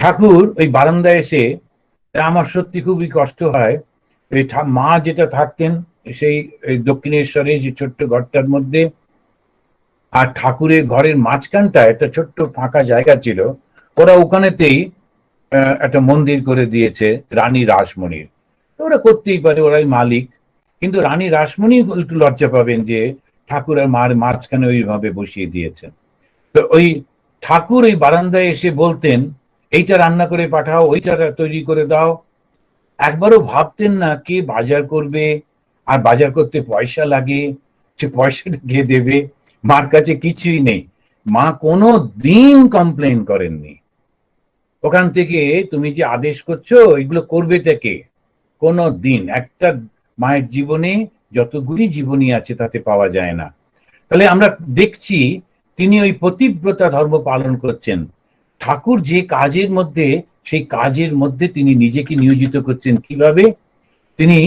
ঠাকুর ওই বারান্দায় এসে, আমার সত্যি খুবই কষ্ট হয়, এই মা যেটা থাকতেন সেই দক্ষিণেশ্বরে যে ছোট্ট ঘরটার মধ্যে, আর ঠাকুরের ঘরের মাঝখানটা একটা ছোট্ট ফাঁকা জায়গা ছিল, ওরা ওখানেতেই একটা মন্দির করে দিয়েছে রানী রাসমণির। ওরা করতেই পারে, ওরাই মালিক। কিন্তু রানী রাসমণি একটু লজ্জা পাবেন যে ঠাকুর আর মার মাঝখানে ওইভাবে বসিয়ে দিয়েছেন। তো ওই ঠাকুর ওই বারান্দায় এসে বলতেন, এইটা রান্না করে পাঠাও, ওইটা তৈরি করে দাও। একবারও ভাবতেন না কে বাজার করবে, আর বাজার করতে পয়সা লাগে, সে পয়সাটা কে দেবে। মার কাছে কিছুই নেই, মা কোনো দিন কমপ্লেন করেননি। ওখান থেকে তুমি যে আদেশ করছো এগুলো করবেটা কে? কোনো দিন একটা মায়ের জীবনে যতগুলি জীবনী আছে তাতে পাওয়া যায় না। তাহলে আমরা দেখছি তিনি ওই পতিব্রতা ধর্ম পালন করছেন। ঠাকুর যে কাজের মধ্যে, সেই কাজের মধ্যে তিনি নিজেকে নিয়োজিত করছেন কিভাবে? তিনি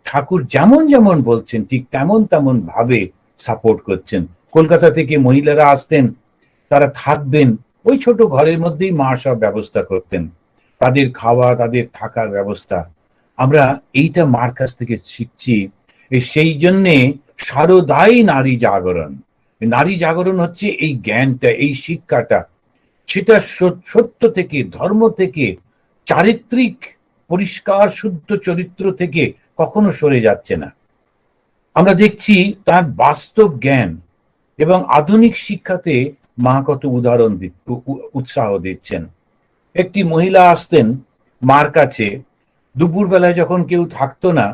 ঠাকুর যেমন যেমন বলছেন ঠিক তেমন তেমন ভাবে সাপোর্ট করছেন। কলকাতা থেকে মহিলারা আসতেন, তারা থাকবেন ওই ছোট ঘরের মধ্যেই, মা সব ব্যবস্থা করতেন, তাদের খাওয়া, তাদের থাকার ব্যবস্থা। আমরা এইটা মার কাছ থেকে শিখছি। সেই জন্যে সারদাই নারী জাগরণ। নারী জাগরণ হচ্ছে এই জ্ঞানটা, এই শিক্ষাটা, সেটা সত্য থেকে, ধর্ম থেকে, চারিত্রিক পরিষ্কার শুদ্ধ চরিত্র থেকে কখনো সরে যাচ্ছে না। আমরা দেখছি তার বাস্তব জ্ঞান এবং আধুনিক শিক্ষাতে মা কত উদাহরণ উৎসাহ দিচ্ছেন। একটি মহিলা আসতেন মার কাছে, দুপুর বেলায় যখন কেউ থাকতো না,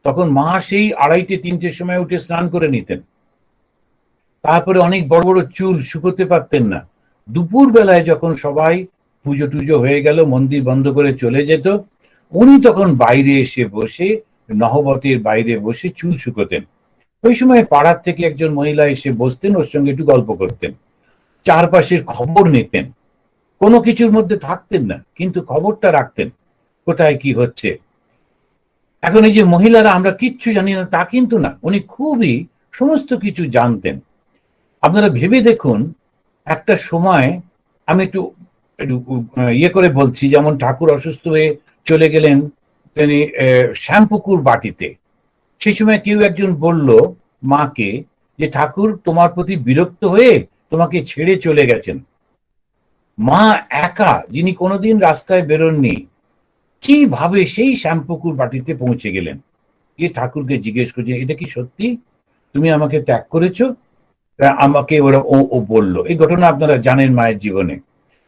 তখন মা সেই 2:30-3টের সময় উঠে স্নান করে নিতেন। তারপরে অনেক বড় বড় চুল শুকোতে পারতেন না। দুপুর বেলায় যখন সবাই পুজো টুজো হয়ে গেল, মন্দির বন্ধ করে চলে যেত, উনি তখন বাইরে এসে বসে, নহবতের বাইরে বসে চুল শুকোতেন। ওই সময় পাড়ার থেকে একজন মহিলা এসে বসতেন, ওর সঙ্গে একটু গল্প করতেন, চারপাশের খবর নিতেন। কোনো কিছুর মধ্যে থাকতেন না, কিন্তু খবরটা রাখতেন কোথায় কি হচ্ছে। এখন এই যে মহিলারা আমরা কিচ্ছু জানি না তা কিন্তু না, উনি খুবই সমস্ত কিছু জানতেন। আপনারা ভেবে দেখুন, একটা সময় আমি একটু ইয়ে করে বলছি, যেমন ঠাকুর অসুস্থ হয়ে চলে গেলেন তিনি শ্যামপুকুর বাটিতে। সেই সময় কেউ একজন বলল মাকে যে ঠাকুর তোমার প্রতি বিরক্ত হয়ে তোমাকে ছেড়ে চলে গেছেন। মা একা, যিনি কোনোদিন রাস্তায় বেরোননি, কিভাবে সেই শ্যামপুকুর বাটিতে পৌঁছে গেলেন, গিয়ে ঠাকুরকে জিজ্ঞেস করছেন, এটা কি সত্যি তুমি আমাকে ত্যাগ করেছো? আমাকে ওরা ও বলল। এই ঘটনা আপনারা জানেন মায়ের জীবনে।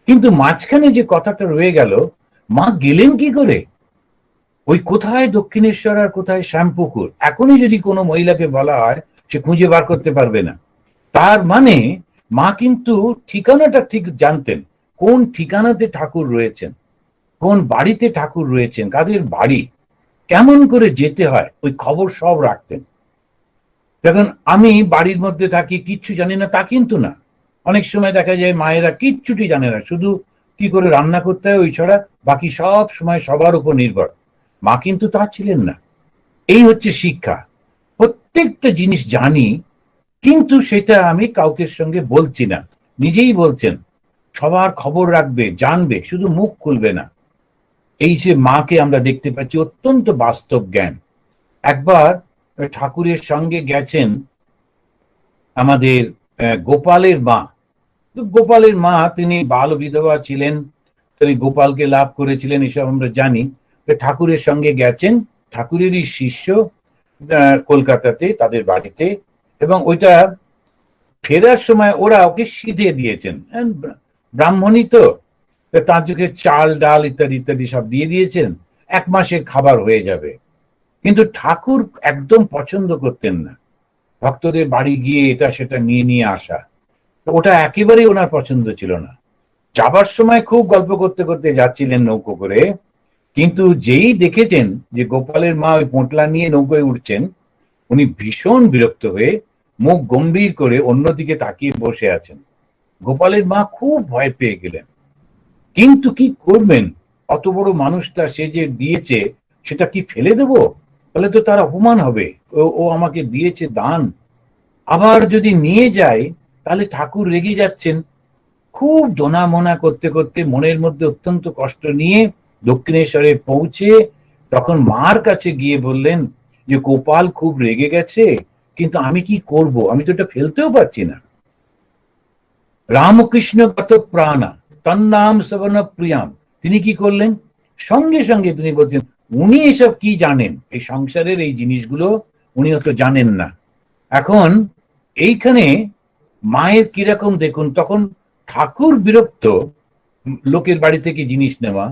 কিন্তু মাঝখানে যে কথাটা রয়ে গেল, মা গেলেন কি করে? ওই কোথায় দক্ষিণেশ্বর আর কোথায় শ্যামপুকুর, এখনই যদি কোনো মহিলাকে বলা হয় সে খুঁজে বার করতে পারবে না। তার মানে মা কিন্তু ঠিকানাটা ঠিক জানতেন, কোন ঠিকানাতে ঠাকুর রয়েছেন, কোন বাড়িতে ঠাকুর রয়েছেন, কাদের বাড়ি, কেমন করে যেতে হয়, ওই খবর সব রাখতেন। দেখুন, আমি বাড়ির মধ্যে থাকি, কিচ্ছু জানি না তা কিন্তু না। অনেক সময় দেখা যায় মায়েরা কিচ্ছুটি জানে না, শুধু কি করে রান্না করতে হয় ওই ছাড়া বাকি সব সময় সবার উপর নির্ভর। মা কিন্তু তা ছিলেন না। এই হচ্ছে শিক্ষা। প্রত্যেকটা জিনিস জানি, কিন্তু সেটা আমি কাউকে সঙ্গে বলছি না। নিজেই বলছেন সবার খবর রাখবে, জানবে, শুধু মুখ খুলবে না। এই যে মাকে আমরা দেখতে পাচ্ছি, অত্যন্ত বাস্তব জ্ঞান। একবার ঠাকুরের সঙ্গে গেছেন আমাদের গোপালের মা। গোপালের মা তিনি বাল বিধবা ছিলেন, তিনি গোপালকে লাভ করেছিলেন, এসব আমরা জানি। ঠাকুরের সঙ্গে গেছেন, ঠাকুরেরই শিষ্য, কলকাতাতে তাদের বাড়িতে। এবং ওইটা ফেরার সময় ওরা ওকে সিধে দিয়েছেন, ব্রাহ্মণী তো, তার যুগে চাল ডাল ইত্যাদি ইত্যাদি সব দিয়ে দিয়েছেন, 1 মাসের খাবার হয়ে যাবে। কিন্তু ঠাকুর একদম পছন্দ করতেন না ভক্তদের বাড়ি গিয়ে এটা সেটা নিয়ে নিয়ে আসা। ওটা একেবারেই ওনার পছন্দ ছিল না। যাবার সময় খুব গল্প করতে করতে যাচ্ছিলেন নৌকো করে, কিন্তু যেই দেখেছেন যে গোপালের মা ওই পোঁটলা নিয়ে নৌকোয় উঠছেন, উনি ভীষণ বিরক্ত হয়ে মুখ গম্ভীর করে অন্যদিকে তাকিয়ে বসে আছেন। গোপালের মা খুব ভয় পেয়ে গেলেন, কিন্তু কি করবেন, অত বড় মানুষটা সে যে দিয়েছে সেটা কি ফেলে দেব? তাহলে তো তার অপমান হবে। ও আমাকে দিয়েছে দান, আবার যদি নিয়ে যায় তাহলে ঠাকুর রেগে যাচ্ছেন। খুব দোনামোনা করতে করতে মনের মধ্যে অত্যন্ত কষ্ট নিয়ে দক্ষিণেশ্বরে পৌঁছে তখন মার কাছে গিয়ে বললেন যে গোপাল খুব রেগে গেছে, কিন্তু আমি কি করব, আমি তো এটা ফেলতেও পারছি না। রামকৃষ্ণ গত প্রাণা তন্নাম শ্রবণ প্রিয়াম, তিনি কি করলেন, সঙ্গে সঙ্গে তিনি বলছেন উনি এসব কি জানেন, এই সংসারের এই জিনিসগুলো উনি অত জানেন না। এখন এইখানে মায়ের কিরকম দেখুন, তখন ঠাকুর বিরক্ত লোকের বাড়ি থেকে জিনিস নেওয়া,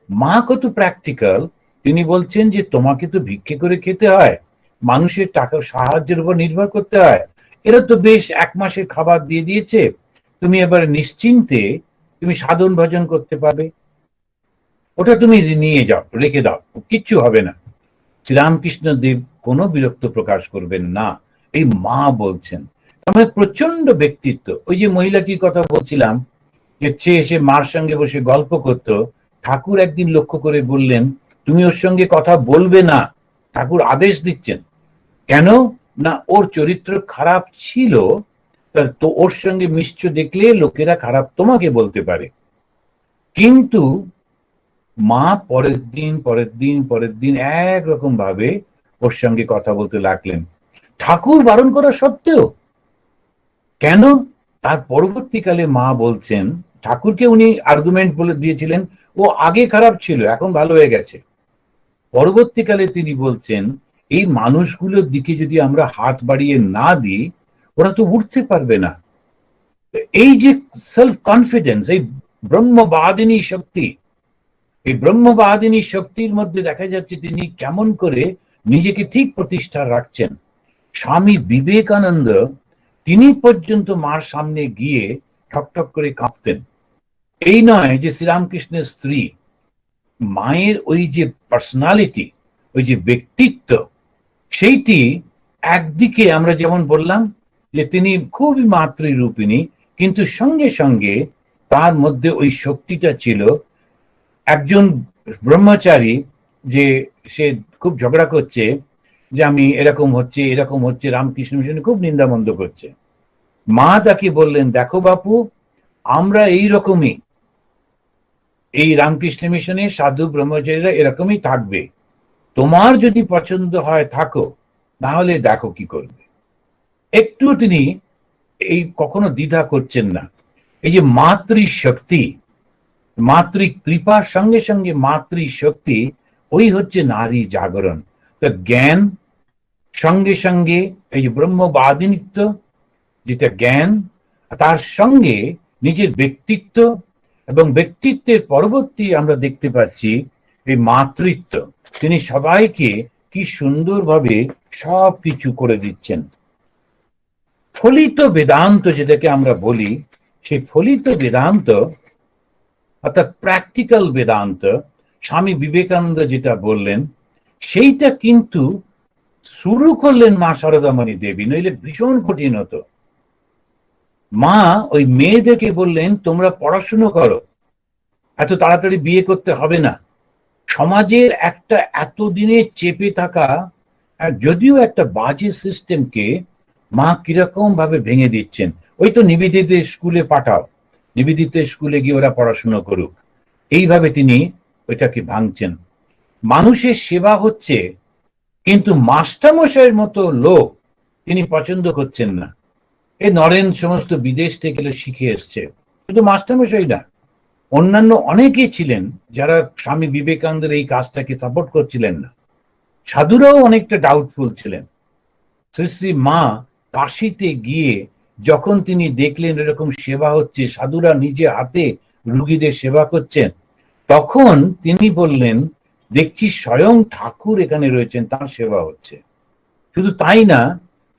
মা কত প্র্যাকটিক্যাল, তিনি বলছেন যে তোমাকে তো ভিক্ষে করে খেতে হয়, মানুষের টাকা সাহায্যের উপর নির্ভর করতে হয়, এরা তো বেশ 1 মাসের খাবার দিয়ে দিয়েছে, তুমি এবার নিশ্চিন্তে তুমি সাধন ভজন করতে পারবে, ওটা তুমি নিয়ে যাও, রেখে দাও, কিচ্ছু হবে না। শ্রীরামকৃষ্ণ দেব কোনো বিরক্ত প্রকাশ করবেন না, এই মা বলছেন। আমার প্রচন্ড ব্যক্তিত্ব। ওই যে মহিলাটির কথা বলছিলাম, যে সে এসে মার সঙ্গে বসে গল্প করত, ঠাকুর একদিন লক্ষ্য করে বললেন তুমি ওর সঙ্গে কথা বলবে না, ঠাকুর আদেশ দিচ্ছেন। কেন না, ওর চরিত্র খারাপ ছিল, তো ওর সঙ্গে মিশ্র দেখলে লোকেরা খারাপ তোমাকে বলতে পারে। কিন্তু মা পরের দিন পরের দিন পরের দিন একরকম ভাবে ওর সঙ্গে কথা বলতে লাগলেন, ঠাকুর বারণ করা সত্ত্বেও। কেন, তার পরবর্তীকালে মা বলছেন, ঠাকুরকে উনি আর্গুমেন্ট বলে দিয়েছিলেন ও আগে খারাপ ছিল এখন ভালো হয়ে গেছে, পরবর্তীকালে তিনি বলছেন এই মানুষগুলোর দিকে যদি আমরা হাত বাড়িয়ে না দিই ওরা তো উঠতে পারবে না। এই যে সেলফ কনফিডেন্স, এই ব্রহ্মবাদিনী শক্তি, এই ব্রহ্মবাদিনী শক্তির মধ্যে দেখা যাচ্ছে তিনি কেমন করে নিজেকে ঠিক প্রতিষ্ঠা রাখছেন। স্বামী বিবেকানন্দ তিনি পর্যন্ত মার সামনে গিয়ে ঠকঠক করে কাঁপতেন। এই নয় যে শ্রীরামকৃষ্ণের স্ত্রী, মায়ের ওই যে পার্সোনালিটি, ওই যে ব্যক্তিত্ব, সেইটি একদিকে আমরা যেমন বললাম যে তিনি খুবই মাতৃরূপিণী, কিন্তু সঙ্গে সঙ্গে তার মধ্যে ওই শক্তিটা ছিল। একজন ব্রহ্মচারী যে সে খুব ঝগড়া করছে যে আমি এরকম হচ্ছে এরকম হচ্ছে, রামকৃষ্ণ মিশনে খুব নিন্দামন্দ করছে, মা তাকে বললেন দেখো বাপু, আমরা এই রকমই, এই রামকৃষ্ণ মিশনে সাধু ব্রহ্মচারীরা এরকমই থাকবে, তোমার যদি পছন্দ হয় থাকো, না হলে দেখো কি করবে। একটু তিনি এই কখনো দ্বিধা করছেন না। এই যে মাতৃশক্তি, মাতৃ কৃপার সঙ্গে সঙ্গে মাতৃশক্তি, ওই হচ্ছে নারী জাগরণ। তো জ্ঞান সঙ্গে সঙ্গে এই যে ব্রহ্মবাদিনিত্ব, যেটা জ্ঞান, তার সঙ্গে নিজের ব্যক্তিত্ব, এবং ব্যক্তিত্বের পরবর্তী আমরা দেখতে পাচ্ছি এই মাতৃত্ব, তিনি সবাইকে কি সুন্দরভাবে সব কিছু করে দিচ্ছেন। ফলিত বেদান্ত যেটাকে আমরা বলি, সেই ফলিত বেদান্ত অর্থাৎ প্র্যাকটিক্যাল বেদান্ত, স্বামী বিবেকানন্দ যেটা বললেন সেইটা কিন্তু শুরু করলেন মা শারদামণি দেবী, নইলে ভীষণ কঠিন হতো। মা ওই মেয়েদেরকে বললেন তোমরা পড়াশুনো করো, এত তাড়াতাড়ি বিয়ে করতে হবে না। সমাজের একটা এতদিনে চেপে থাকা যদিও একটা বাজে সিস্টেমকে মা কিরকম ভাবে ভেঙে দিচ্ছেন। ওই তো নিবেদিতের স্কুলে পাঠাও, নিবেদিতের স্কুলে গিয়ে ওরা পড়াশুনো করুক, এইভাবে তিনি ওইটাকে ভাঙছেন। মানুষের সেবা হচ্ছে, কিন্তু মাস্টারমশাইয়ের মতো লোক তিনি পছন্দ করছেন না। এই নরেন সমস্ত বিদেশ থেকে শিখে এসছে, শুধু মাস্টারমশাই না, অন্যান্য অনেকেই ছিলেন যারা স্বামী বিবেকানন্দের এই কাজটাকে সাপোর্ট করছিলেন না। সাধুরাও অনেকটা ডাউটফুল ছিলেন। শ্রী শ্রী মা কাশিতে গিয়ে যখন তিনি দেখলেন এরকম সেবা হচ্ছে, সাধুরা নিজে হাতে রুগীদের সেবা করছেন, তখন তিনি বললেন দেখছি স্বয়ং ঠাকুর এখানে রয়েছেন, তার সেবা হচ্ছে। শুধু তাই না,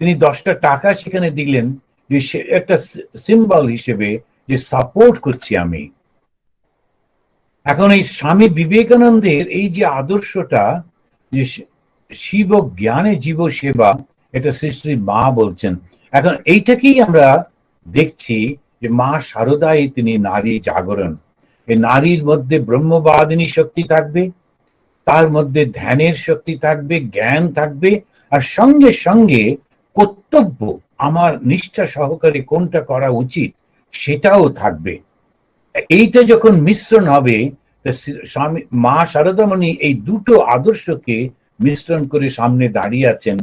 তিনি 10টা টাকা সেখানে দিলেন, যে একটা সিম্বল হিসেবে যে সাপোর্ট করছি আমি। এখন এই স্বামী বিবেকানন্দের এই যে আদর্শটা, যে শিব জ্ঞানে জীব সেবা, এটা শ্রী শ্রী মা বলছেন। এখন এইটাকেই আমরা দেখছি যে মা শারদাই তিনি নারী জাগরণ। এই নারীর মধ্যে ব্রহ্মবাদিনী শক্তি থাকবে, তার মধ্যে ধ্যানের শক্তি থাকবে, জ্ঞান থাকবে, আর সঙ্গে সঙ্গে কর্তব্য, আমার নিষ্ঠা সহকারে কোনটা করা উচিত সেটাও থাকবে। এইটা যখন মিশ্রণ হবে, স্বামী মা শারদামণি এই দুটো আদর্শকে মিশ্রণ করে সামনে দাঁড়িয়ে আছেন।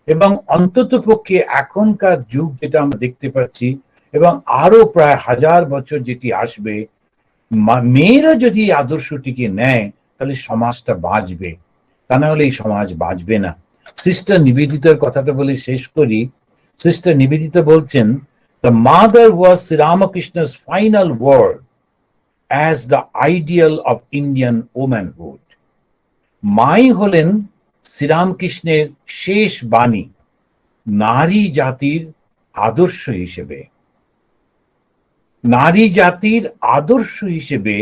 এবং অন্তত পক্ষে এখনকার যুগ যেটা আমরা দেখতে পাচ্ছি, এবং আরো প্রায় 1000 বছর যেটি আসবে, মেয়েরা যদি এই আদর্শটিকে নেয় তাহলে সমাজটা বাঁচবে, তা না হলে এই সমাজ বাঁচবে না। সিস্টার নিবেদিতার কথাটা বলে শেষ করি। সিস্টার নিবেদিতা বলছেন, the mother was Sri Ramakrishna's final word as the ideal of Indian womanhood. মাই হলেন শ্রীরামকৃষ্ণের শেষ বাণী নারী জাতির আদর্শ হিসেবে। নারী জাতির আদর্শ হিসেবে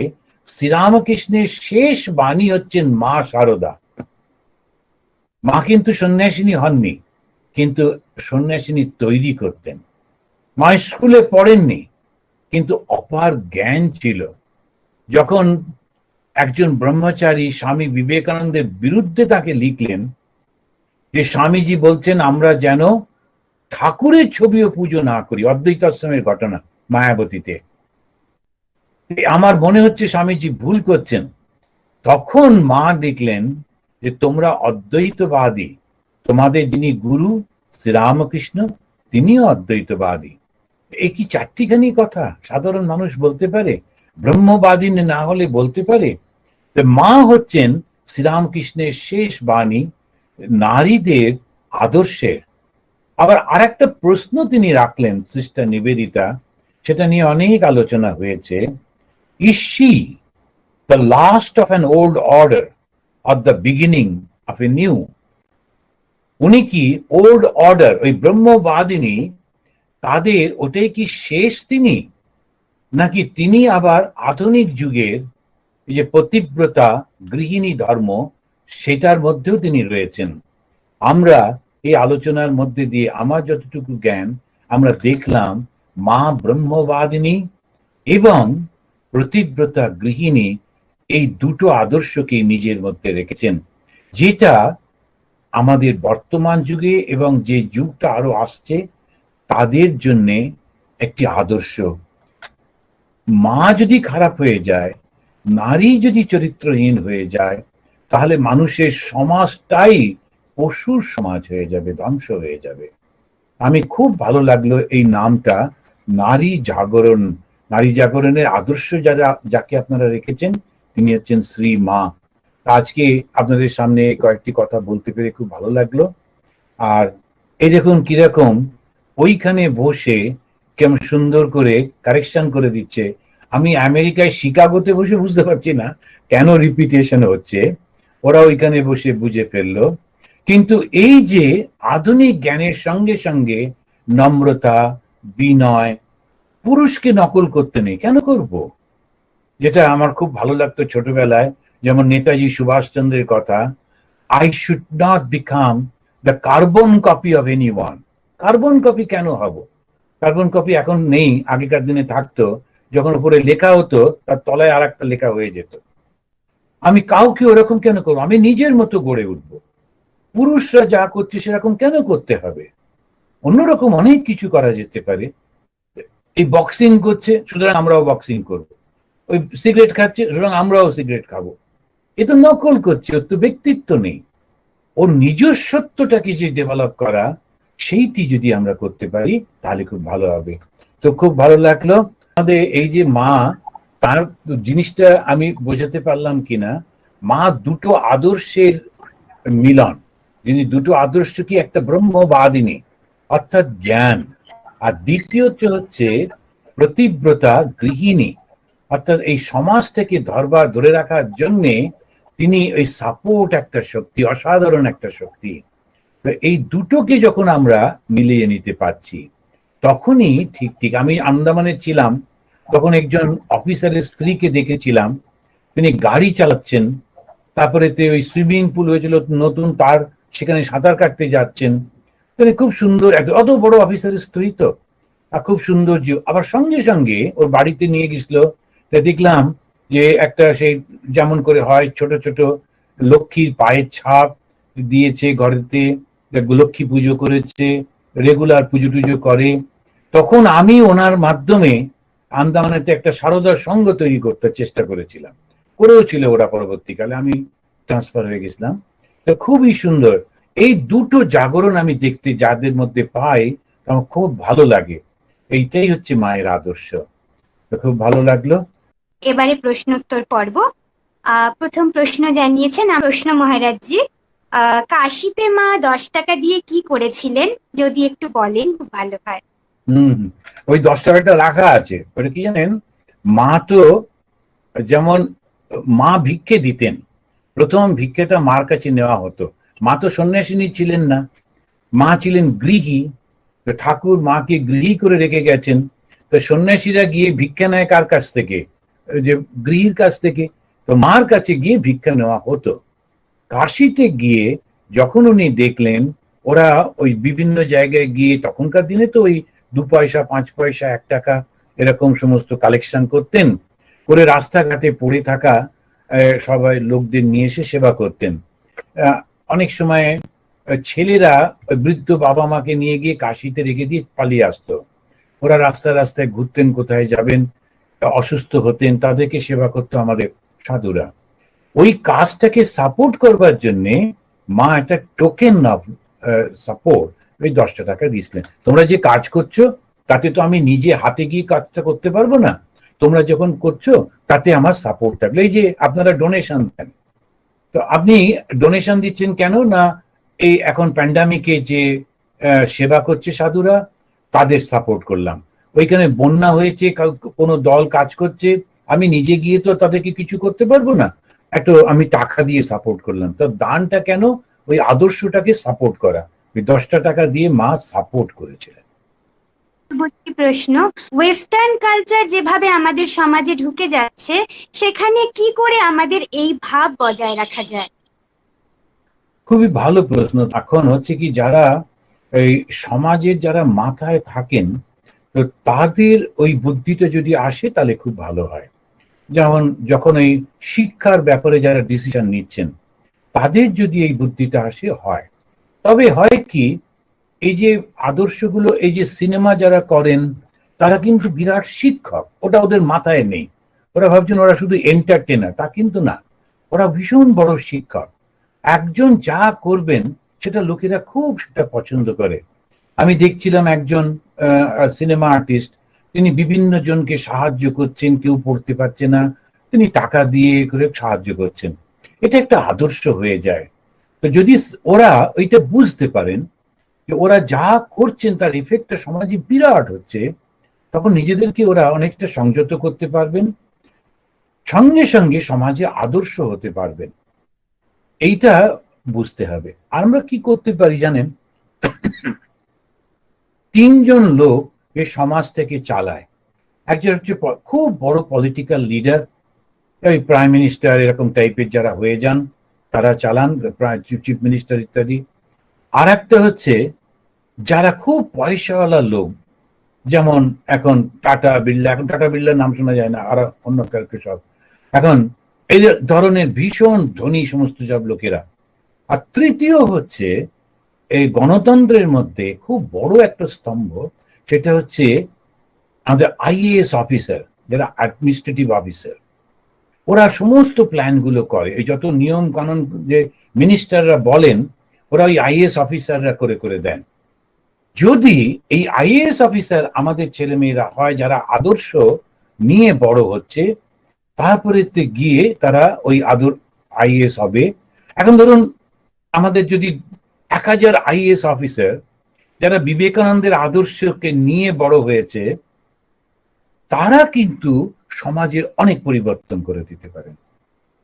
শ্রীরামকৃষ্ণের শেষ বাণী হচ্ছেন মা শারদা। মা কিন্তু সন্ন্যাসিনী হননি, কিন্তু সন্ন্যাসিনী তৈরি করতেন। মা স্কুলে পড়েননি, কিন্তু অপার জ্ঞান ছিল। যখন একজন ব্রহ্মচারী স্বামী বিবেকানন্দের বিরুদ্ধে তাকে লিখলেন যে স্বামীজি বলছেন আমরা যেন ঠাকুরের ছবিও পুজো না করি, অদ্বৈত আশ্রমের ঘটনা মায়াবতীতে, আমার মনে হচ্ছে স্বামীজি ভুল করছেন। তখন মা লিখলেন যে তোমরা অদ্বৈতবাদী, তোমাদের যিনি গুরু শ্রীরামকৃষ্ণ তিনিও অদ্বৈতবাদী। এই কি চারটিখানি কথা সাধারণ মানুষ বলতে পারে? ব্রহ্মবাদী না হলে বলতে পারে? মা হচ্ছেন শ্রীরামকৃষ্ণের শেষ বাণী নারীদের আদর্শের। আবার আরেকটা প্রশ্ন তিনি রাখলেন সিস্টার নিবেদিতা, সেটা নিয়ে অনেক আলোচনা হয়েছে। Is she the last of an old order or the beginning of a new? উনি কি ওল্ড অর্ডার, ওই ব্রহ্মবাদিনী, তাদের ওটাই কি শেষ তিনি, নাকি তিনি আবার আধুনিক যুগের এই যে পতিব্রতা গৃহিণী ধর্ম সেটার মধ্যেও তিনি রয়েছেন? আমরা এই আলোচনার মধ্যে দিয়ে আমার যতটুকু জ্ঞান, আমরা দেখলাম মা ব্রহ্মবাদিনী এবং প্রতিব্রতা গৃহিণী এই দুটো আদর্শকে নিজের মধ্যে রেখেছেন, যেটা আমাদের বর্তমান যুগে এবং যে যুগটা আরো আসছে তাদের জন্য একটি আদর্শ। মা যদি খারাপ হয়ে যায়, নারী যদি চরিত্রহীন হয়ে যায়, তাহলে মানুষের সমাজটাই পশুর সমাজ হয়ে যাবে, ধ্বংস হয়ে যাবে। আমি খুব ভালো লাগলো এই নামটা, নারী জাগরণ। নারী জাগরণের আদর্শ যাকে আপনারা রেখেছেন তিনি হচ্ছেন শ্রী মা। আজকে আপনাদের সামনে কয়েকটি কথা বলতে পেরে খুব ভালো লাগলো। আর এই দেখুন কিরকম ওইখানে বসে কেমন সুন্দর করে কারেকশন করে দিচ্ছে। আমি আমেরিকায় শিকাগোতে বসে বুঝতে পারছি না কেন রিপিটেশন হচ্ছে, ওরা ওইখানে বসে বুঝে ফেললো। কিন্তু এই যে আধুনিক জ্ঞানের সঙ্গে সঙ্গে নম্রতা, বিনয়, পুরুষকে নকল করতে নেই, কেন করব? যেটা আমার খুব ভালো লাগতো ছোটবেলায়, যেমন নেতাজি সুভাষচন্দ্রের কথা, I should not become the carbon copy of anyone. Carbon copy কেন হব? কার্বন কপি এখন নেই, আগেকার দিনে থাকতো, যখন উপরে লেখা হতো তার তলায় আর একটা লেখা হয়ে যেত। আমি কাউকে ওরকম কেন করবো? আমি নিজের মতো গড়ে উঠবো। পুরুষরা যা করছে সেরকম কেন করতে হবে? অন্যরকম অনেক কিছু করা যেতে পারে। এই বক্সিং করছে সুতরাং আমরাও বক্সিং করব, ওই সিগারেট খাচ্ছে সুতরাং আমরাও সিগারেট খাবো। এ তো নকল করছে, ওর তো ব্যক্তিত্ব নেই। ওর নিজস্বত্বটাকে যে ডেভেলপ করা, সেইটি যদি আমরা করতে পারি তাহলে খুব ভালো হবে। তো খুব ভালো লাগলো আমাদের এই যে মা, তার জিনিসটা আমি বোঝাতে পারলাম কিনা। মা দুটো আদর্শের মিলন, যিনি দুটো আদর্শ কি, একটা ব্রহ্মবাদিনী অর্থাৎ জ্ঞান, আর দ্বিতীয়ত হচ্ছে প্রতিব্রতা গৃহিণী, অর্থাৎ এই সমাজটাকে ধরে রাখার জন্যে তিনি ওই সাপোর্ট একটা শক্তি, অসাধারণ একটা শক্তি। তো এই দুটোকে যখন আমরা মিলিয়ে নিতে পারছি তখনই ঠিক ঠিক। আমি আন্দামানে ছিলাম, তখন একজন অফিসারের স্ত্রীকে দেখেছিলাম, তিনি গাড়ি চালাচ্ছেন, তারপরে ওই সুইমিং পুল হয়েছিল নতুন, তার সেখানে সাঁতার কাটতে যাচ্ছেন। তিনি খুব সুন্দর, অত বড় অফিসারের স্ত্রী তো, আর খুব সৌন্দর্য। আবার সঙ্গে সঙ্গে ওর বাড়িতে নিয়ে গেছিল, দেখলাম যে একটা সেই যেমন করে হয় ছোট ছোট লক্ষ্মীর পায়ের ছাপ দিয়েছে ঘরেতে, লক্ষ্মী পুজো করেছে, রেগুলার পুজো টুজো করে। তখন আমি ওনার মাধ্যমে আন্দামানেতে একটা সারদা সংঘ তৈরি করতে চেষ্টা করেছিলাম, করেও ছিল ওরা। পরবর্তীকালে আমি ট্রান্সফার হয়ে গেছিলাম। তো খুবই সুন্দর এই দুটো জাগরণ আমি দেখতে যাদের মধ্যে পাই, আমার খুব ভালো লাগে। এইটাই হচ্ছে মায়ের আদর্শ। তো খুব ভালো লাগলো। এবারে প্রশ্নোত্তর পর্ব। প্রথম প্রশ্ন জানিয়েছেন প্রশ্ন মহারাজজি, কাশিতে মা 10 টাকা দিয়ে কি করেছিলেন, যদি একটু বলেন খুব ভালো হয়। ওই 10 টাকাটা রাখা আছে। ওটা কি জানেন, মা তো যেমন মা ভিক্ষে দিতেন, প্রথম ভিক্ষেটা মার কাছে নেওয়া হতো। মা তো সন্ন্যাসিনী ছিলেন না, মা ছিলেন গৃহী। তো ঠাকুর মাকে গৃহী করে রেখে গেছেন। তো সন্ন্যাসীরা গিয়ে ভিক্ষা নেয় কার কাছ থেকে? যে গৃহীর কাছ থেকে। তো মার কাছে গিয়ে ভিক্ষা নেওয়া হতো। কাশিতে গিয়ে যখন উনি দেখলেন ওরা ওই বিভিন্ন জায়গায় গিয়ে, তখনকার দিনে তো ওই 2 পয়সা 5 পয়সা 1 টাকা এরকম সমস্ত কালেকশন করতেন, করে রাস্তাঘাটে পড়ে থাকা সবাই লোকদের নিয়ে এসে সেবা করতেন। অনেক সময় ছেলেরা বৃদ্ধ বাবা মাকে নিয়ে গিয়ে কাশিতে রেখে দিয়ে পালিয়ে আসতো। ওরা রাস্তায় রাস্তায় ঘুরতেন, কোথায় যাবেন, অসুস্থ হতেন, তাদেরকে সেবা করতো আমাদের সাধুরা। ওই কাজটাকে সাপোর্ট করবার জন্যে মা একটা টোকেন অফ সাপোর্ট ওই 10 টাকা দিয়েছিলেন। তোমরা যে কাজ করছো তাতে তো আমি নিজে হাতে গিয়ে কাজটা করতে পারবো না, তোমরা যখন করছো তাতে আমার সাপোর্ট থাকবে। এই যে আপনারা ডোনেশন দেন, তো আপনি ডোনেশন দিচ্ছেন কেন না? এই এখন প্যান্ডামিকে যে সেবা করছে সাধুরা, তাদের সাপোর্ট করলাম। ওইখানে বন্যা হয়েছে, কোনো দল কাজ করছে, আমি নিজে গিয়ে তো তাদেরকে কিছু করতে পারবো না, একটু আমি টাকা দিয়ে সাপোর্ট করলাম। তো দানটা কেন? ওই আদর্শটাকে সাপোর্ট করা। ওই 10 টাকা দিয়ে মা সাপোর্ট করেছিলেন। পরবর্তী প্রশ্ন, ওয়েস্টার্ন কালচার যেভাবে আমাদের সমাজে ঢুকে যাচ্ছে, সেখানে কি করে আমাদের এই ভাব বজায় রাখা যায়? খুবই ভালো প্রশ্ন। এখন হচ্ছে কি, যারা এই সমাজের যারা মাথায় থাকেন, তো তাদের ওই বুদ্ধিটা যদি আসে তাহলে খুব ভালো হয়। যেমন যখন এই শিক্ষার ব্যাপারে যারা ডিসিশন নিচ্ছেন, তাদের যদি এই বুদ্ধিটা আসে হয়। তবে হয় কি, এই যে আদর্শগুলো, এই যে সিনেমা যারা করেন, তারা কিন্তু বিরাট শিক্ষক, ওটা ওদের মাথায় নেই। ওরা ভাবছেন ওরা শুধু এন্টারটেনার, তা কিন্তু না, ওরা ভীষণ বড় শিক্ষক। একজন যা করবেন সেটা লোকেরা খুব সেটা পছন্দ করে। আমি দেখছিলাম একজন সিনেমা আর্টিস্ট, তিনি বিভিন্ন জনকে সাহায্য করছেন, কেউ পড়তে পারছে না, তিনি টাকা দিয়ে করে সাহায্য করছেন। এটা একটা আদর্শ হয়ে যায়। তো যদি ওরা ওইটা বুঝতে পারেন যে ওরা যা করছেন তার ইফেক্টটা সমাজে বিরাট হচ্ছে, তখন নিজেদেরকে ওরা অনেকটা সংযত করতে পারবেন, সঙ্গে সঙ্গে সমাজে আদর্শ হতে পারবেন। এইটা বুঝতে হবে। আমরা কি করতে পারি জানেন, 3 জন লোক এই সমাজটাকে চালায়। একজন হচ্ছে খুব বড় পলিটিক্যাল লিডার, ওই প্রাইম মিনিস্টার এরকম টাইপের যারা হয়ে যান, তারা চালান, চিফ মিনিস্টার ইত্যাদি। আর একটা হচ্ছে যারা খুব পয়সাওয়ালা লোক, যেমন এখন টাটা বিড়লা, এখন টাটা বিড়লার নাম শোনা যায় না, আর অন্য কাউকে সব এখন এই ধরনের ভীষণ ধনী সমস্ত সব লোকেরা। আর তৃতীয় হচ্ছে এই গণতন্ত্রের মধ্যে খুব বড় একটা স্তম্ভ, সেটা হচ্ছে আমাদের আইএএস অফিসার, যারা অ্যাডমিনিস্ট্রেটিভ অফিসার। ওরা সমস্ত প্ল্যানগুলো করে, এই যত নিয়ম কানুন যে মিনিস্টাররা বলেন, ওরা ওই আইএএস অফিসাররা করে করে দেন। যদি এই আইএএস অফিসার আমাদের ছেলে মেয়েরা হয়, যারা আদর্শ নিয়ে বড় হচ্ছে, তারপরে গিয়ে তারা ওই আইএএস হবে। এখন ধরুন আমাদের যদি 1000 আইএএস অফিসার যারা বিবেকানন্দের আদর্শকে নিয়ে বড় হয়েছে, তারা কিন্তু সমাজের অনেক পরিবর্তন করে দিতে পারেন,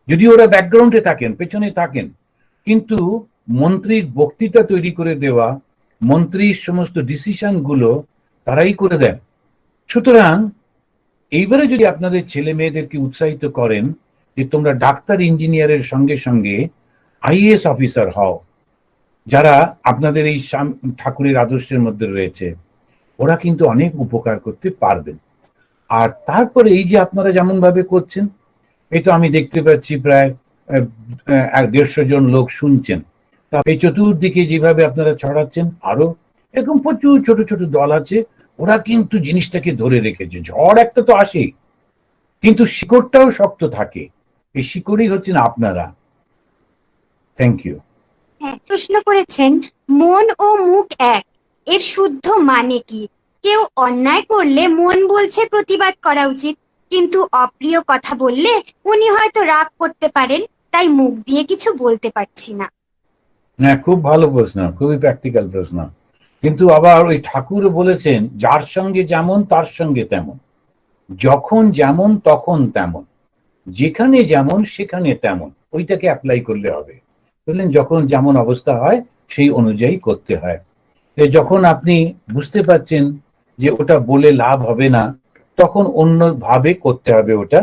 যদি ওরা ব্যাকগ্রাউন্ডে থাকেন, পেছনে থাকেন। কিন্তু মন্ত্রীর বক্তৃতা তৈরি করে দেওয়া, মন্ত্রীর সমস্ত ডিসিশন গুলো তারাই করে দেন। সুতরাং এইবারে যদি আপনাদের ছেলে মেয়েদেরকে উৎসাহিত করেন যে তোমরা ডাক্তার ইঞ্জিনিয়ারের সঙ্গে সঙ্গে আইএএস অফিসার হও, যারা আপনাদের এই ঠাকুরের আদর্শের মধ্যে রয়েছে, ওরা কিন্তু অনেক উপকার করতে পারবেন। আর তারপরে এই যে আপনারা যেমন ভাবে করছেন, এই তো আমি দেখতে পাচ্ছি প্রায় 150 জন লোক শুনছেন। তা এই চতুর্দিকে যেভাবে আপনারা ছড়াচ্ছেন, আরো এরকম প্রচুর ছোট ছোট দল আছে, ওরা কিন্তু জিনিসটাকে ধরে রেখেছে। ঝড় একটা তো আসে, কিন্তু শিকড়টাও শক্ত থাকে। এই শিকড়ই হচ্ছেন আপনারা। Thank you. হ্যাঁ, প্রশ্ন করেছেন মন ও মুখ এক, এর শুদ্ধ মানে কি? কেউ অন্যায় করলে মন বলছে প্রতিবাদ করা উচিত, কিন্তু অপ্রিয় কথা বললে উনি হয়তো রাগ করতে পারেন, তাই মুখ দিয়ে কিছু বলতে পারছি না। হ্যাঁ, খুব ভালো প্রশ্ন, খুবই প্র্যাকটিক্যাল প্রশ্ন। কিন্তু আবার ওই ঠাকুর বলেছেন, যার সঙ্গে যেমন তার সঙ্গে তেমন, যখন যেমন তখন তেমন, যেখানে যেমন সেখানে তেমন, ওইটাকে অ্যাপ্লাই করলে হবে। বুঝলেন, যখন যেমন অবস্থা হয় সেই অনুযায়ী করতে হয়। যখন আপনি বুঝতে পারছেন যে ওটা বলে লাভ হবে না, তখন অন্য ভাবে করতে হবে ওটা,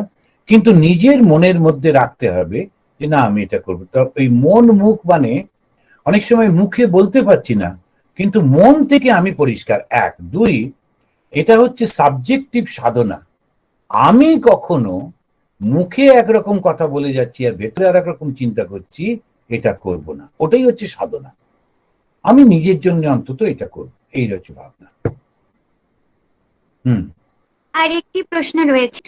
কিন্তু নিজের মনের মধ্যে রাখতে হবে যে না, আমি এটা করবো। তো ওই মন মুখ মানে অনেক সময় মুখে বলতে পারছি না, কিন্তু মন থেকে আমি পরিষ্কার। এক, দুই, এটা হচ্ছে সাবজেক্টিভ সাধনা। আমি কখনো মুখে একরকম কথা বলে যাচ্ছি আর ভেতরে আর একরকম চিন্তা করছি, এটা করব না। ওটাই হচ্ছে সাধনা। আমি নিজের জন্য অন্তত এটা করব, এই হচ্ছে ভাবনা। আর একটি প্রশ্ন রয়েছে,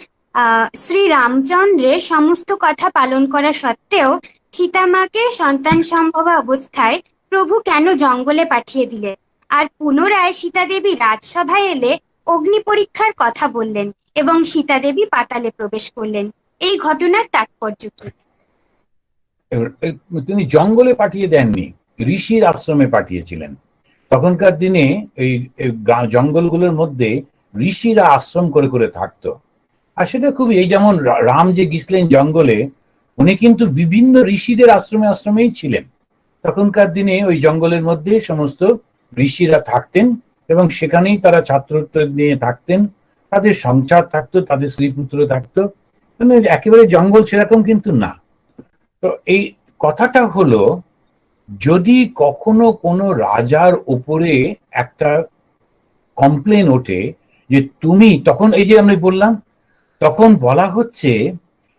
শ্রী রামচন্দ্রের সমস্ত কথা পালন করা সত্ত্বেও সীতামাকে সন্তান সম্ভবা অবস্থায় প্রভু কেন জঙ্গলে পাঠিয়ে দিলেন? আর পুনরায় সীতা দেবী রাজসভায় এলে অগ্নি পরীক্ষার কথা বললেন এবং সীতা দেবী পাতালে প্রবেশ করলেন, এই ঘটনার তাৎপর্য কি? তিনি জঙ্গলে পাঠিয়ে দেননি, ঋষির আশ্রমে পাঠিয়েছিলেন। তখনকার দিনে এই জঙ্গলগুলোর মধ্যে ঋষিরা আশ্রম করে করে থাকতো। আর সেটা খুবই, এই যেমন রাম যে গেছিলেন জঙ্গলে, উনি কিন্তু বিভিন্ন ঋষিদের আশ্রমে আশ্রমেই ছিলেন। তখনকার দিনে ওই জঙ্গলের মধ্যে সমস্ত ঋষিরা থাকতেন এবং সেখানেই তারা ছাত্রত্ব নিয়ে থাকতেন, তাদের সংসার থাকতো, তাদের স্ত্রীপুত্র থাকতো। মানে একেবারে জঙ্গল সেরকম কিন্তু না। তো এই কথাটা হলো, যদি কখনো কোনো রাজার উপরে একটা কমপ্লেন ওঠে যে তুমি, তখন এই যে আমি বললাম, তখন বলা হচ্ছে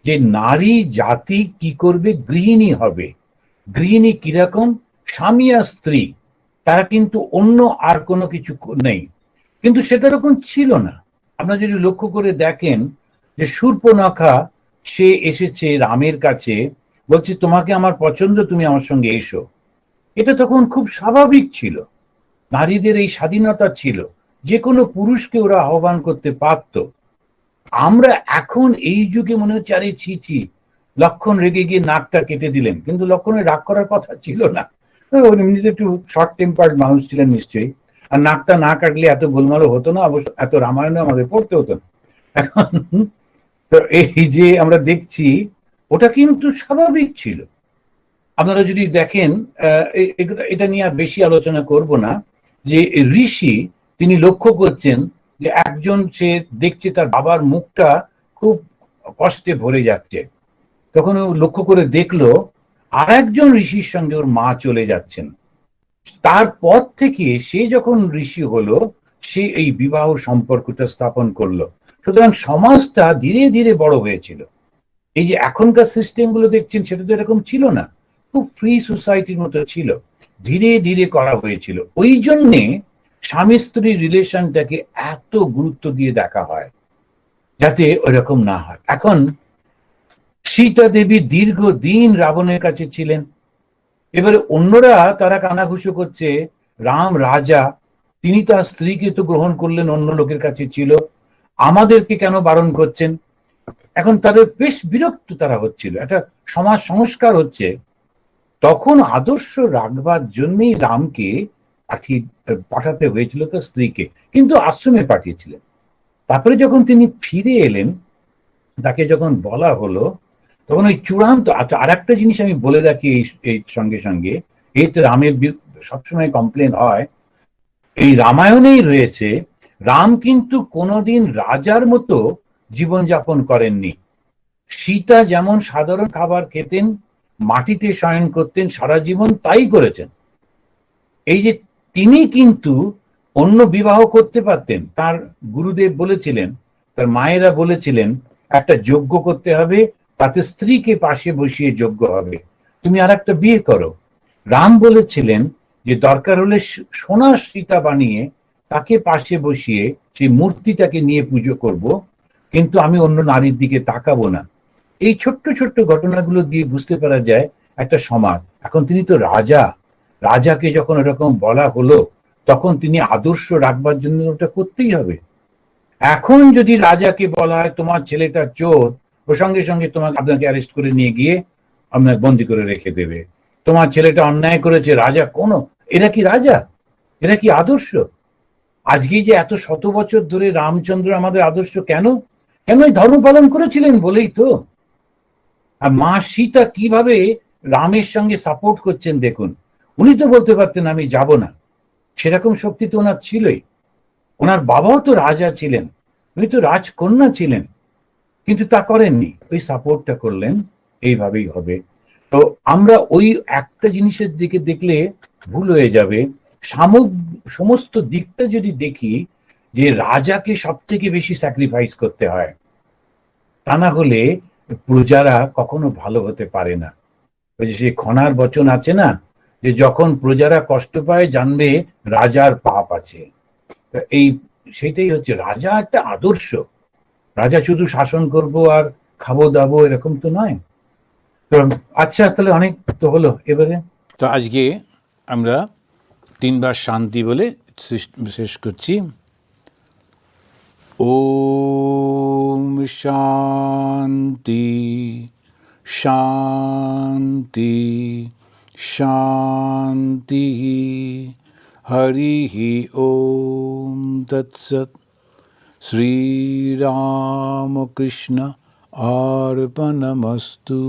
যে নারী জাতি কি করবে, গৃহিণী হবে। গৃহিণী কিরকম, স্বামী আর স্ত্রী, তারা কিন্তু অন্য আর কোনো কিছু নেই। কিন্তু সেটা এরকম ছিল না। আপনারা যদি লক্ষ্য করে দেখেন যে শূর্পণখা, সে এসেছে রামের কাছে, বলছে তোমাকে আমার পছন্দ, তুমি আমার সঙ্গে এসো। এটা তখন খুব স্বাভাবিক ছিল। নারীদের এই স্বাধীনতা ছিল, যে কোনো পুরুষকে ওরা আহ্বান করতে পারত। আমরা এখন এই যুগে মনে হচ্ছে আরে ছি ছি, লক্ষণ রেগে গিয়ে নাকটা কেটে দিলেন, কিন্তু লক্ষণের রাগ করার কথা ছিল না। এমনিতে একটু শর্ট টেম্পার্ড মানুষ ছিলেন নিশ্চয়ই, আর নাকটা না কাটলে এত গোলমালও হতো না, অবশ্য এত রামায়ণে আমাদের পড়তে হতো না। এখন তো এই যে আমরা দেখছি, ওটা কিন্তু স্বাভাবিক ছিল। আপনারা যদি দেখেন, এটা নিয়ে আর বেশি আলোচনা করব না, যে ঋষি তিনি লক্ষ্য করছেন যে একজন, সে দেখছে তার বাবার মুখটা খুব কষ্টে ভরে যাচ্ছে। তখন ও লক্ষ্য করে দেখলো আর একজন ঋষির সঙ্গে ওর মা চলে যাচ্ছেন। তারপর থেকে সে যখন ঋষি হলো, সে এই বিবাহ সম্পর্কটা স্থাপন করলো। সুতরাং সমাজটা ধীরে ধীরে বড় হয়েছিল। এই যে এখনকার সিস্টেম গুলো দেখছেন, সেটা তো এরকম ছিল না, খুব ফ্রি সোসাইটির মতো ছিল, ধীরে ধীরে করা হয়েছিল। ওই জন্যে স্বামী স্ত্রী রিলেশনটাকে এত গুরুত্ব দিয়ে দেখা হয়, যাতে ওইরকম না হয়। এখন সীতা দেবী দীর্ঘদিন রাবণের কাছে ছিলেন, এবারে অন্যরা তারা কানাঘুষো করছে, রাম রাজা, তিনি তার স্ত্রীকে তো গ্রহণ করলেন, অন্য লোকের কাছে ছিল, আমাদেরকে কেন বারণ করছেন? এখন তাদের বেশ বিরক্ত তারা হচ্ছিল, একটা সমাজ সংস্কার হচ্ছে। তখন আদর্শ রাখবার জন্যই রামকে পাঠাতে হয়েছিল তার স্ত্রীকে, কিন্তু আশ্রমে পাঠিয়েছিলেন। তারপরে যখন তিনি ফিরে এলেন, তাকে যখন বলা হলো, তখন ওই চূড়ান্ত। আচ্ছা, আর একটা জিনিস আমি বলে রাখি এই সঙ্গে সঙ্গে, এই তো রামের সবসময় কমপ্লেন হয়, এই রামায়ণেই রয়েছে, রাম কিন্তু কোনোদিন রাজার মতো জীবনযাপন করেননি। সীতা যেমন সাধারণ খাবার খেতেন, মাটিতে শয়ন করতেন, সারা জীবন তাই করেছেন। এই যে তিনি কিন্তু অন্য বিবাহ করতে পারতেন, তার গুরুদেব বলেছিলেন, তার মায়েরা বলেছিলেন একটা যজ্ঞ করতে হবে, তাতে স্ত্রীকে পাশে বসিয়ে যজ্ঞ হবে, তুমি আর একটা বিয়ে করো। রাম বলেছিলেন যে দরকার হলে সোনার সীতা বানিয়ে তাকে পাশে বসিয়ে সেই মূর্তিটাকে নিয়ে পুজো করব, কিন্তু আমি অন্য নারীর দিকে তাকাবো না। এই ছোট্ট ছোট্ট ঘটনাগুলো দিয়ে বুঝতে পারা যায় একটা সমাজ। এখন তিনি তো রাজা, রাজাকে যখন এরকম বলা হলো, তখন তিনি আদর্শ রাখবার জন্য ওটা করতেই হবে। এখন যদি রাজাকে বলা হয় তোমার ছেলেটা চোর, ও সঙ্গে সঙ্গে তোমাকে আপনাকে অ্যারেস্ট করে নিয়ে গিয়ে আপনার বন্দি করে রেখে দেবে। তোমার ছেলেটা অন্যায় করেছে, রাজা কোনো, এরা কি রাজা? এরা কি আদর্শ? আজকে যে এত শত বছর ধরে রামচন্দ্র আমাদের আদর্শ কেন? কেন এই ধর্ম পালন করেছিলেন বলেই তো। আর মা সীতা কিভাবে রামের সঙ্গে সাপোর্ট করছেন দেখুন। উনি তো বলতে পারতেন আমি যাব না, সেরকম শক্তি তো ওনার ছিলই। ওনার বাবাও তো রাজা ছিলেন, উনি তো রাজকন্যা ছিলেন, কিন্তু তা করেননি, ওই সাপোর্টটা করলেন। এইভাবেই হবে। তো আমরা ওই একটা জিনিসের দিকে দেখলে ভুল হয়ে যাবে। সমস্ত দিকটা যদি দেখি, যে রাজাকে সব থেকে বেশি স্যাক্রিফাইস করতে হয়, তা না হলে প্রজারা কখনো ভালো হতে পারে না। ওই যে সেই খনার বচন আছে না, যে যখন প্রজারা কষ্ট পায় জানবে রাজার পাপ আছে। তো এই সেটাই হচ্ছে রাজা একটা আদর্শ। রাজা শুধু শাসন করব আর খাবো দাবো এরকম তো নয়। তো আচ্ছা, তাহলে অনেক তো হলো এবারে। তো আজকে আমরা 3 বার শান্তি বলে শেষ করছি। ওম শান্তি শান্তি শান্তি। হরি ওম তৎসৎ। শ্রীরামকৃষ্ণ অর্পণমস্তু।